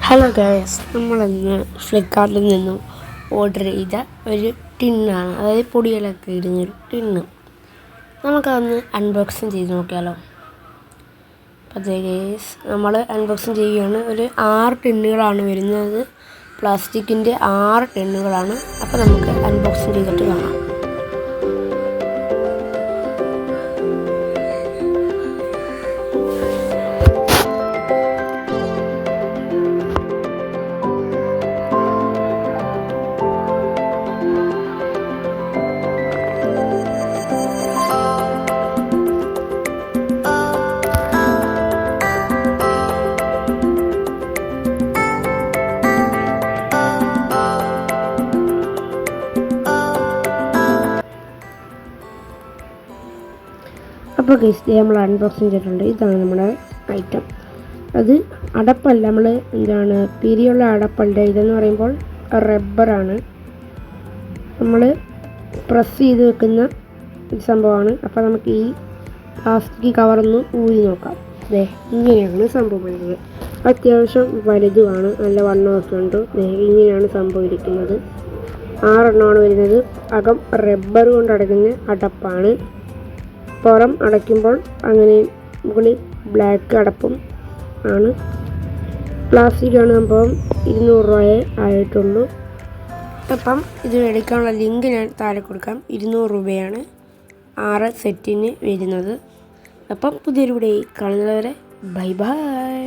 Hello guys, നമ്മളിന്ന് ഫ്ലിപ്കാർട്ടിൽ നിന്നും ഓർഡർ ചെയ്ത ഒരു ടിന്നാണ്, അതായത് പൊടികളൊക്കെ ഇടുന്നൊരു ടിന്ന്. നമുക്കതൊന്ന് അൺബോക്സിങ് ചെയ്ത് നോക്കിയാലോ. അതെ ഗൈസ്, നമ്മൾ അൺബോക്സിങ് ചെയ്യുകയാണ്. ഒരു 6 ടിന്നുകളാണ് വരുന്നത്, പ്ലാസ്റ്റിക്കിൻ്റെ 6 ടിന്നുകളാണ്. അപ്പോൾ നമുക്ക് അൺബോക്സിങ് ചെയ്തിട്ട് കാണാം. അപ്പോൾ ഗൈസ്, നമ്മൾ അൺബോക്സിങ് ചെയ്തിട്ടുണ്ട്. ഇതാണ് നമ്മുടെ ഐറ്റം. അത് അടപ്പല്ല, നമ്മൾ പിരിയുള്ള അടപ്പല്ല. ഇതെന്ന് പറയുമ്പോൾ റബ്ബറാണ്, നമ്മൾ പ്രസ് ചെയ്ത് വെക്കുന്ന സംഭവമാണ്. അപ്പോൾ നമുക്ക് ഈ പ്ലാസ്റ്റിക് കവറൊന്ന് ഊരി നോക്കാം. അതെ, ഇങ്ങനെയാണ് സംഭവം വരുന്നത്. അത്യാവശ്യം വലുതുമാണ്, നല്ല വണ്ണമൊക്കെ ഉണ്ട്. ഇങ്ങനെയാണ് സംഭവം ഇരിക്കുന്നത്. 6 എണ്ണമാണ് വരുന്നത്. അകം റബ്ബർ കൊണ്ട് അടയ്ക്കുന്ന അടപ്പാണ്. പുറം അടയ്ക്കുമ്പോൾ അങ്ങനെ മുകളിൽ ബ്ലാക്ക് അടപ്പും ആണ്. പ്ലാസ്റ്റിക്കാണ് സംഭവം. 200 രൂപയേ ആയിട്ടുള്ളൂ. അപ്പം ഇത് മേടിക്കാനുള്ള ലിങ്ക് ഞാൻ താഴെ കൊടുക്കാം. 200 രൂപയാണ് 6 സെറ്റിന് വരുന്നത്. അപ്പം പുതിയൊരു വീഡിയോ കാണുന്നതുവരെ ബൈ ബൈ.